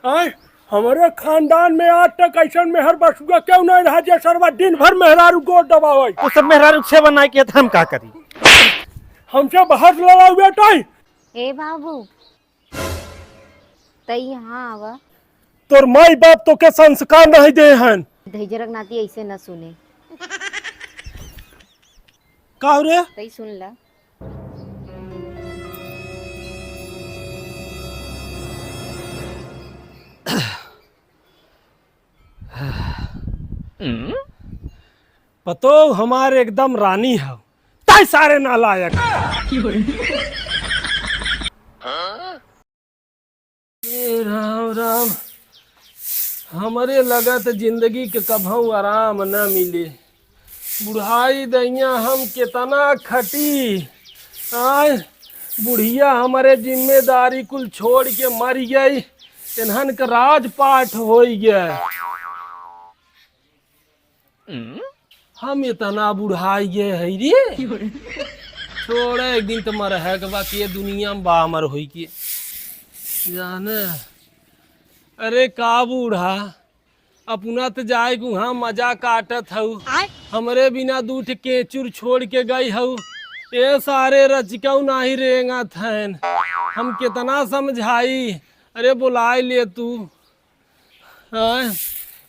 आय हमारे खानदान में आज तक ऐसा मेहर बसुआ क्यों नहीं रहा जे सरवा दिन भर मेहरारू गोड़ दबावे। तो सब मेहरारू से बनाए के हम का करी? हमसे बहस लड़ाओ बेटा। ए बाबू तई यहाँ आवा। तोर माई बाप तो के संस्कार नहीं दे हन। धैजरक नाती ऐसे न सुने। का रे? तई सुन ला। पतो हमारे एकदम रानी है ताई सारे नालायक। राम राम हमारे लगत जिंदगी के कभू आराम न मिले। बुढ़ाई दैया हम कितना खटी। आय बुढ़िया हमारे जिम्मेदारी कुल छोड़ के मर गई। इन्हन का राजपाट हो गया। हम इतना बुढ़ाई गए है रे। छोड़ एक दिन तो मर है के बाकी ये दुनिया में बामर हो के जाने। अरे का बूढ़ा अपना तो जाए गुहा मजा काटत हऊ। हमरे बिना दूठ केचुर छोड़ के गई हऊ। ये सारे रचकऊ नहीं रेंगा थैन। हम कितना समझाई। अरे बुलाए ले तू।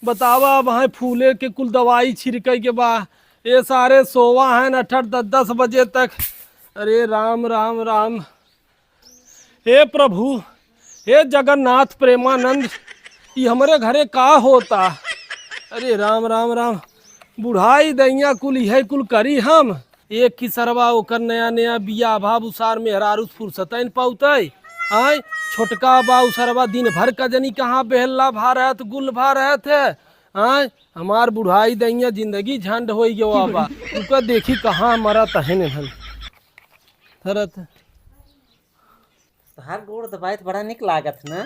बतावा अब है फूले के कुल दवाई छिड़के के बा। ये सारे सोवा हैं 8-10 बजे तक। अरे राम राम राम। हे प्रभु हे जगन्नाथ प्रेमानंद ये हमारे घरे का होता। अरे राम राम राम। बुढ़ाई दैया कुल है कुल करी हम। एक की सरवा ओकर नया नया बिया भाव उसार में हरारू फुर्सत पाउते। आय छोटका बा उसरवा दिन भर का जनी कहाँ बेहला भा रहे थे गुल भा रहे थे। आय हमार बुढ़ाई दैया जिंदगी झंड हो गया बा। उनका देखी कहाँ मरा तहन थरत। हर गोड़ दबाए तो बड़ा निक लागत ना।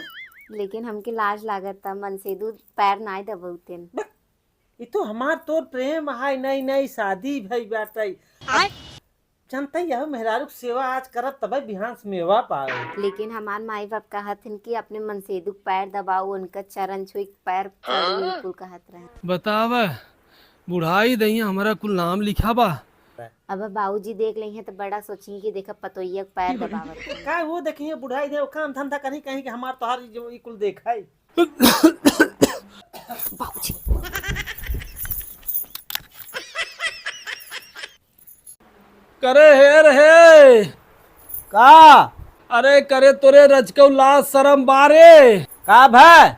लेकिन हमके लाज लागत था मन से दूध पैर नाय दबौतेन। ये तो हमार तोर प्रेम है। नई नई शादी भई बाटे। जनता यह मेहरारू सेवा आज करत तब बिहान से मेवा पावे। लेकिन हमार माई बाप कहत हन कि अपने मन से दुख पैर दबाओ उनका चरण छुई पैर कुल कहत रहे। बतावा बुढ़ाई दैया हमारा कुल नाम लिखा बा। अब बाबूजी देख लेंगे तो बड़ा सोचेंगे कि देखा पतोइया पैर दबावत है। का वो देखिए बुढ़ाई दे काम धंधा कहीं कहीं कि हमार तोहार जो ई कुल देखाई। बाबूजी करे हेर हे का? अरे करे तोरे रजकऊ लाज शरम बारे का भाई?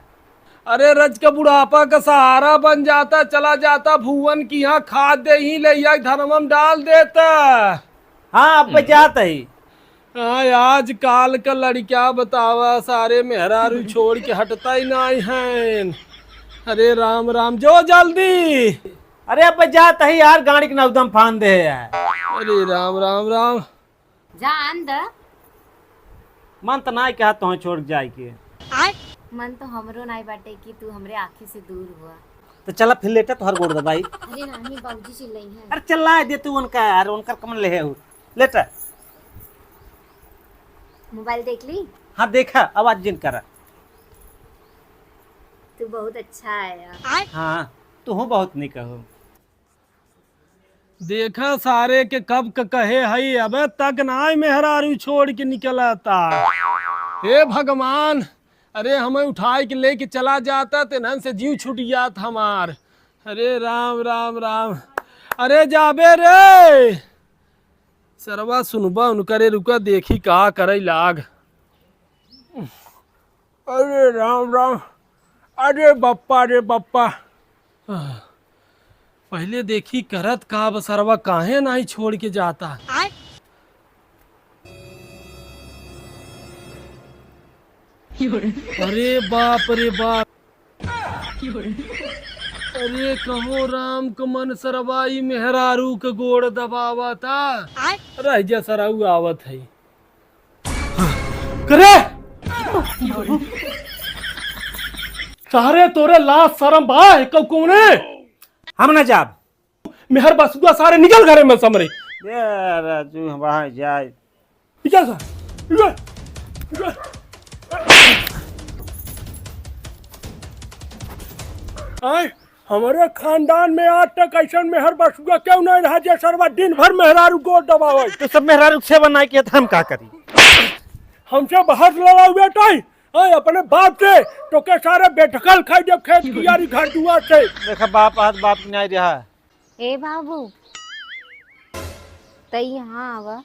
अरे रज का बुढ़ापा का सहारा बन जाता चला जाता भुवन की यहाँ खाद दे ही ले धर्मम डाल देता। हाँ अब जात है। आज काल का लड़किया बतावा सारे मेहरारू छोड़ के हटता ही नहीं है। अरे राम राम जो जल्दी। अरे अब जात है यार गाड़ी के नवदम फान दे है। अरे राम राम राम। जान द मन तो नहीं कहा तो छोड़ जाए के। मन तो हमरो नहीं बाटे कि तू हमरे आँखी से दूर हुआ। तो चला फिर लेटा तो हर गोड़ दबाई। अरे नहीं बाबूजी चिल्लाई है। अरे चला दे तू उनका यार उनका कमन ले है लेटा। मोबाइल देख ली? हाँ देखा आवाज जिन करा। तू बहुत अच्छा है। हाँ तू हो बहुत नहीं कहो। देखा सारे के कब का कहे हई अबे तक ना मेहरारू छोड़ के निकल आता। हे भगवान अरे हमें उठाए के लेके चला जाता तेनहन से जीव छूट जात हमार। अरे राम राम राम। अरे जाबे रे सरवा सुनबा उनकरे रुका देखी का करे लाग। अरे राम राम। अरे बप्पा रे बप्पा। पहले देखी करत का बसरवा काहे नहीं छोड़ के जाता। अरे बाप रे बाप। अरे कहो राम को मन सरवाई मेहरारू के गोड़ दबावा था। रह जा सराऊ आवत है। करे सारे तोरे लाश शरम बा कौने। हम न जाब। मेहर बसुआ सारे निकल घरे में समरे। राजू वहाँ जाए। आय हमारे खानदान में आज तक ऐसा मेहर बसुआ क्यों नहीं रहा जे सरवा दिन भर मेहरारू गोड़ दबावे। तो सब मेहरारू से बनाए के हम का करी? हमसे बाहर लड़ा बेटा अपने बाप से तो के सारे बेटकल खाई जब खेत कियारी घर दुआ से। देखा बाप आज बाप नहीं रहा। ए बाबू तई यहाँ आवा।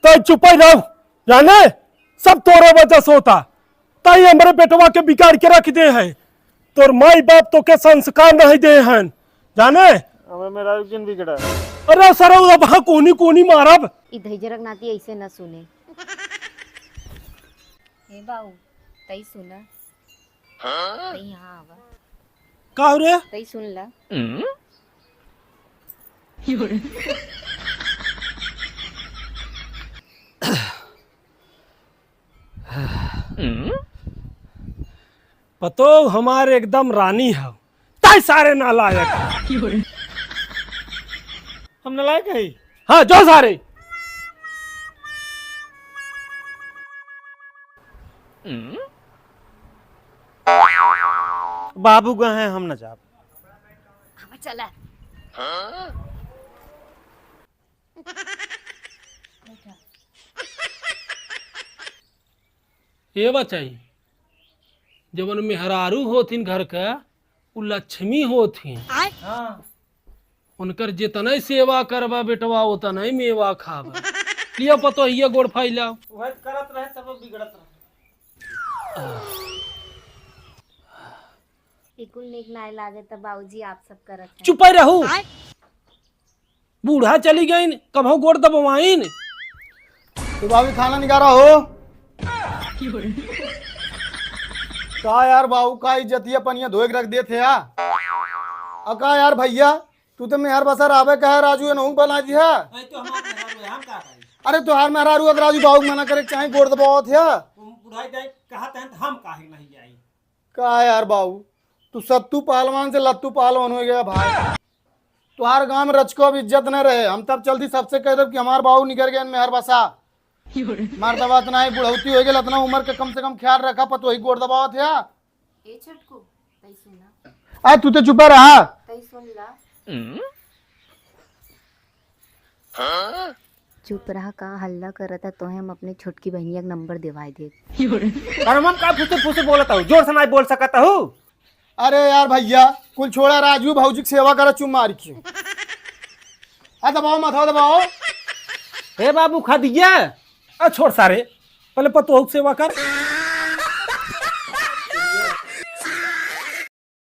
तो चुप ही रहो, जाने सब तोरे वजह से होता। तई हमारे बेटवा के बिगाड़ के रख दे है। तोर माई बाप तो के संस्कार नहीं दे हैं, जाने हमें मेहरारू किन बिगड़ा। अरे सर वहाँ कोनी कोनी मारब। ई धैर्य नाती ऐसे न सुने। ए बाबू तई सुना। तई यहाँ आवा। का रे तई सुन ला। पतो हमारे एकदम रानी है, ताई सारे नालायक। हम नालायक है? हाँ जो सारे। बाबू गए हैं हम न जाब। आवा चला। ये बचाई जब मेहरारू होथिन घर का उ लक्ष्मी होथिन। हाँ। उनकर जितना सेवा करबा बेटवा उतना ही मेवा खाबा। लिया पतो हिया गोड़ फैला वह करत रहे तब बिगड़त रहे। इकुल निक नाय लागे त बाबूजी आप सब करत हैं। चुप रहू, बूढ़ा चली गई कभो गोड़ दबवाइन। तो भाभी खाना निकारा हो का यार? बाबू का इज्जतिया पनिया धोए के रख दे थे यार। अका यार भैया तू तो मेहर बसर आवे कहे राजू नहू बना दिया। तो हमार मेहरारू हम का करी? अरे तुहार मेहरारू अगर राजू बाबू मना करे चाहे गोड़ दबाओ थे। बुढ़ाई जाए कहते हैं तो हम काहे नहीं जाई? का यार बाबू तू सत्तू पहलवान से लत्तू पहलवान हो गया भाई। तुहार गांव में रचको अब इज्जत न रहे। हम तब जल्दी सबसे कह दे कि हमार बाबू निकल गए मेहर बसा। मार दबा इतना ही बुढ़ौती हो गई, इतना उम्र के कम से कम ख्याल रखा पतो ही गोड़ दबाओ थे। ए छोटकू तई सुना। आज तू तो चुपा रहा। तई सुन ला। चुप रहा का हल्ला करता तो हम अपने छोटकी बहनिया का नंबर दिवाई दे। और हम का फुसे फुसे बोलता हूँ, जोर से नहीं बोल सकता हूँ। अरे यार भैया कुल छोड़ा, राजू भाऊजी की सेवा करा चुम मार के। दबाओ मत दबाओ। हे बाबू खा दिया। छोड़ सारे पहले पतो सेवा कर।